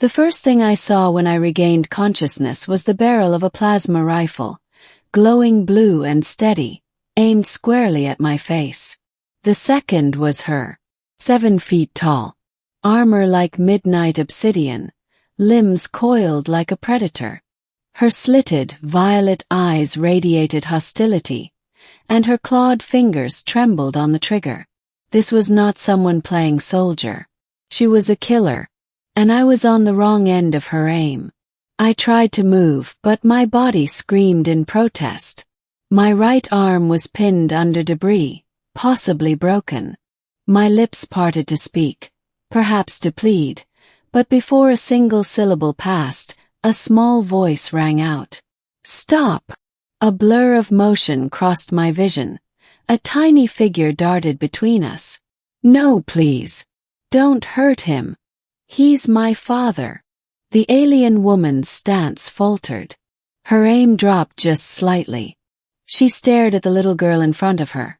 The first thing I saw when I regained consciousness was the barrel of a plasma rifle, glowing blue and steady, aimed squarely at my face. The second was her, 7 feet tall, armor like midnight obsidian, limbs coiled like a predator. Her slitted, violet eyes radiated hostility, and her clawed fingers trembled on the trigger. This was not someone playing soldier. She was a killer, and I was on the wrong end of her aim. I tried to move, but my body screamed in protest. My right arm was pinned under debris, possibly broken. My lips parted to speak, perhaps to plead, but before a single syllable passed, a small voice rang out. "Stop!" A blur of motion crossed my vision. A tiny figure darted between us. "No, please. Don't hurt him. He's my father." The alien woman's stance faltered. Her aim dropped just slightly. She stared at the little girl in front of her,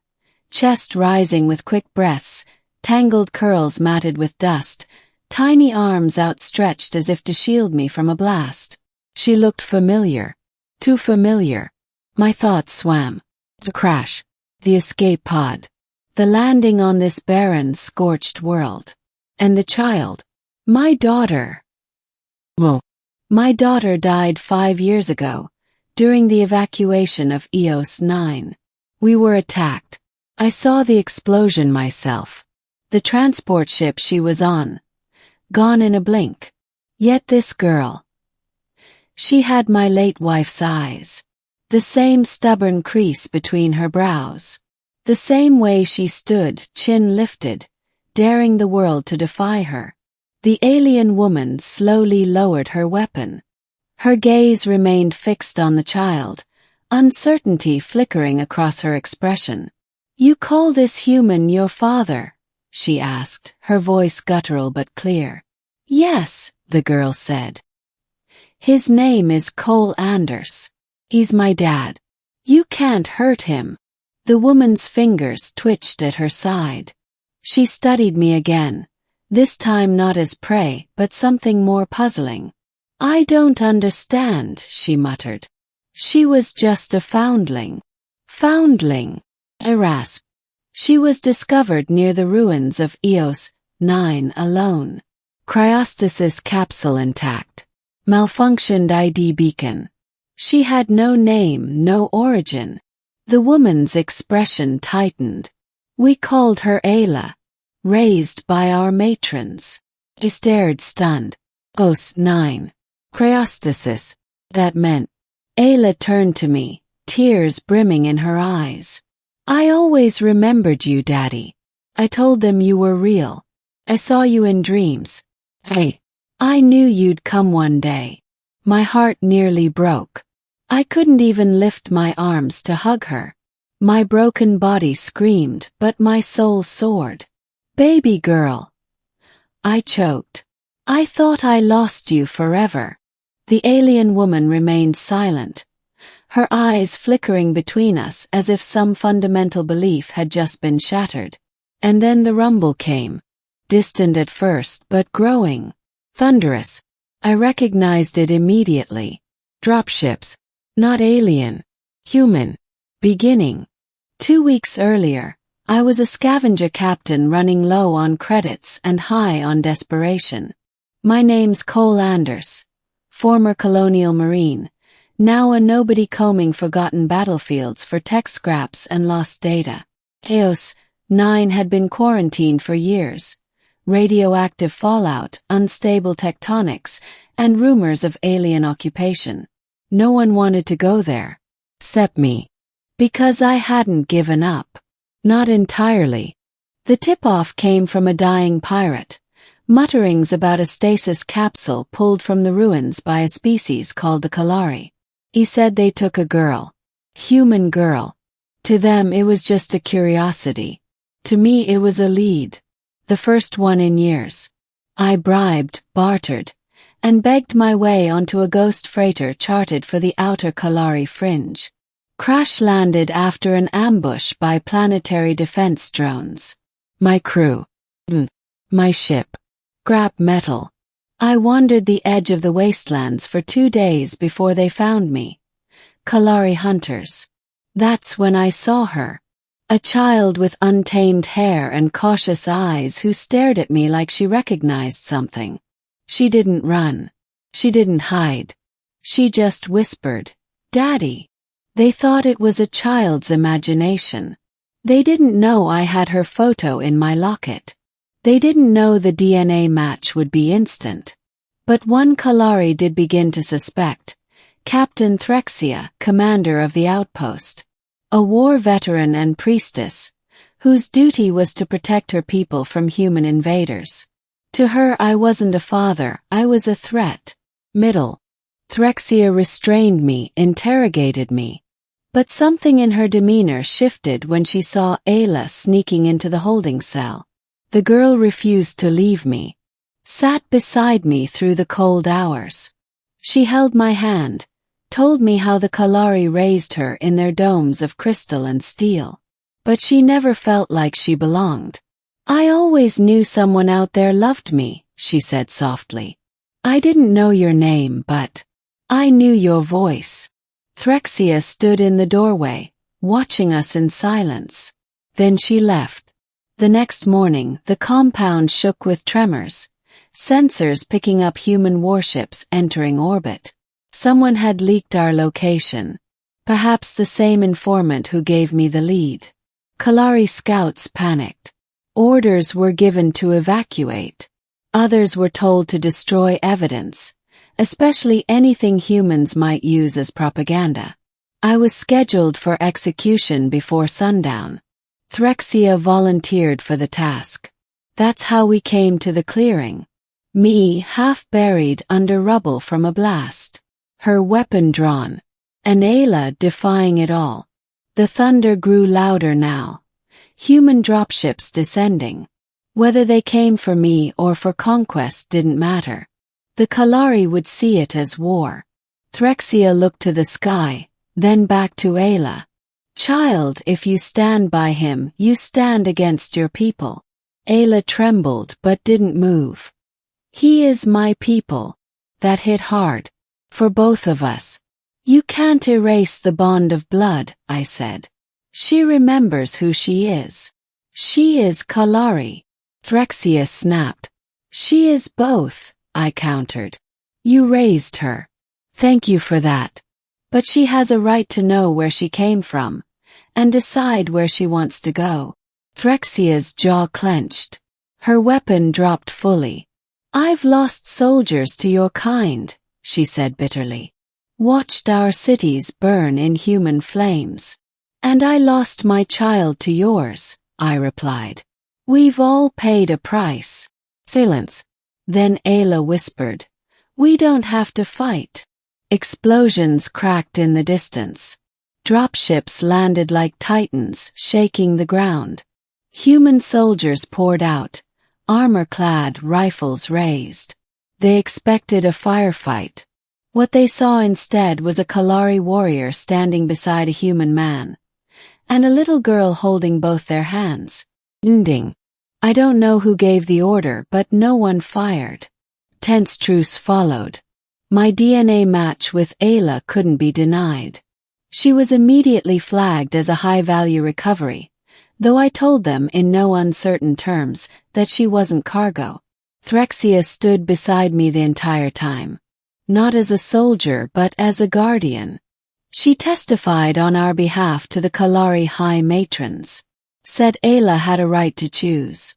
chest rising with quick breaths, tangled curls matted with dust, tiny arms outstretched as if to shield me from a blast. She looked familiar. Too familiar. My thoughts swam. The crash. The escape pod. The landing on this barren, scorched world. And the child. My daughter. Well, my daughter died 5 years ago, during the evacuation of EOS 9. We were attacked. I saw the explosion myself. The transport ship she was on. Gone in a blink. Yet this girl. She had my late wife's eyes. The same stubborn crease between her brows. The same way she stood, chin lifted, daring the world to defy her. The alien woman slowly lowered her weapon. Her gaze remained fixed on the child, uncertainty flickering across her expression. "You call this human your father?" she asked, her voice guttural but clear. "Yes," the girl said. "His name is Cole Anders. He's my dad. You can't hurt him." The woman's fingers twitched at her side. She studied me again, this time not as prey but something more puzzling. "I don't understand," she muttered. "She was just a foundling." "Foundling?" I rasped. "She was discovered near the ruins of EOS 9 alone. Cryostasis capsule intact. Malfunctioned ID beacon. She had no name, no origin." The woman's expression tightened. "We called her Ayla, raised by our matrons." I stared stunned. EOS 9. Cryostasis. That meant. Ayla turned to me, tears brimming in her eyes. "I always remembered you, Daddy. I told them you were real. I saw you in dreams. I knew you'd come one day." My heart nearly broke. I couldn't even lift my arms to hug her. My broken body screamed, but my soul soared. "Baby girl." I choked. "I thought I lost you forever." The alien woman remained silent, her eyes flickering between us as if some fundamental belief had just been shattered. And then the rumble came. Distant at first, but growing. Thunderous. I recognized it immediately. Dropships. Not alien. Human. Beginning. 2 weeks earlier, I was a scavenger captain running low on credits and high on desperation. My name's Cole Anders, former colonial marine, now a nobody combing forgotten battlefields for tech scraps and lost data. EOS 9 had been quarantined for years. Radioactive fallout, unstable tectonics, and rumors of alien occupation. No one wanted to go there. Except me. Because I hadn't given up. Not entirely. The tip-off came from a dying pirate. Mutterings about a stasis capsule pulled from the ruins by a species called the Kalari. He said they took a girl. Human girl. To them it was just a curiosity. To me it was a lead. The first one in years. I bribed, bartered, and begged my way onto a ghost freighter charted for the outer Kalari fringe. Crash-landed after an ambush by planetary defense drones. My crew. My ship. Scrap metal. I wandered the edge of the wastelands for 2 days before they found me. Kalari hunters. That's when I saw her. A child with untamed hair and cautious eyes who stared at me like she recognized something. She didn't run. She didn't hide. She just whispered, "Daddy." They thought it was a child's imagination. They didn't know I had her photo in my locket. They didn't know the DNA match would be instant. But one Kalari did begin to suspect. Captain Threxia, commander of the outpost. A war veteran and priestess, whose duty was to protect her people from human invaders. To her I wasn't a father, I was a threat. Middle. Threxia restrained me, interrogated me. But something in her demeanor shifted when she saw Ayla sneaking into the holding cell. The girl refused to leave me. Sat beside me through the cold hours. She held my hand, told me how the Kalari raised her in their domes of crystal and steel. But she never felt like she belonged. "I always knew someone out there loved me," she said softly. "I didn't know your name, but I knew your voice." Threxia stood in the doorway, watching us in silence. Then she left. The next morning, the compound shook with tremors, sensors picking up human warships entering orbit. Someone had leaked our location. Perhaps the same informant who gave me the lead. Kalari scouts panicked. Orders were given to evacuate. Others were told to destroy evidence, especially anything humans might use as propaganda. I was scheduled for execution before sundown. Threxia volunteered for the task. That's how we came to the clearing. Me half buried under rubble from a blast. Her weapon drawn. And Ayla defying it all. The thunder grew louder now. Human dropships descending. Whether they came for me or for conquest didn't matter. The Kalari would see it as war. Threxia looked to the sky, then back to Ayla. "Child, if you stand by him, you stand against your people." Ayla trembled but didn't move. "He is my people." That hit hard. For both of us. "You can't erase the bond of blood," I said. "She remembers who she is. She is Kalari." Threxia snapped. "She is both," I countered. "You raised her. Thank you for that. But she has a right to know where she came from, and decide where she wants to go." Threxia's jaw clenched. Her weapon dropped fully. "I've lost soldiers to your kind," she said bitterly. "Watched our cities burn in human flames. And I lost my child to yours," I replied. "We've all paid a price." Silence. Then Ayla whispered, "We don't have to fight." Explosions cracked in the distance. Dropships landed like titans, shaking the ground. Human soldiers poured out, armor-clad, rifles raised. They expected a firefight. What they saw instead was a Kalari warrior standing beside a human man, and a little girl holding both their hands. Ending. I don't know who gave the order, but no one fired. Tense truce followed. My DNA match with Ayla couldn't be denied. She was immediately flagged as a high-value recovery, though I told them in no uncertain terms that she wasn't cargo. Threxia stood beside me the entire time. Not as a soldier but as a guardian. She testified on our behalf to the Kalari High Matrons. Said Ayla had a right to choose.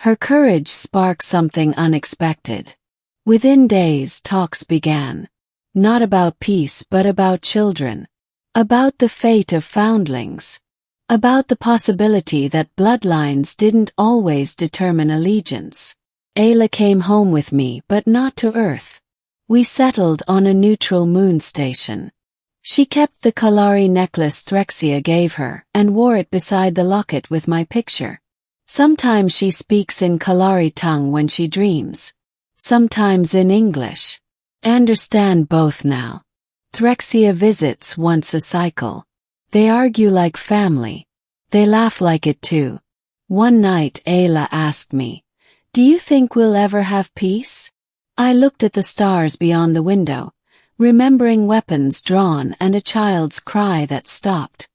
Her courage sparked something unexpected. Within days, talks began. Not about peace but about children. About the fate of foundlings. About the possibility that bloodlines didn't always determine allegiance. Ayla came home with me but not to Earth. We settled on a neutral moon station. She kept the Kalari necklace Threxia gave her and wore it beside the locket with my picture. Sometimes she speaks in Kalari tongue when she dreams. Sometimes in English. I understand both now. Threxia visits once a cycle. They argue like family. They laugh like it too. One night Ayla asked me, "Do you think we'll ever have peace?" I looked at the stars beyond the window, remembering weapons drawn and a child's cry that stopped.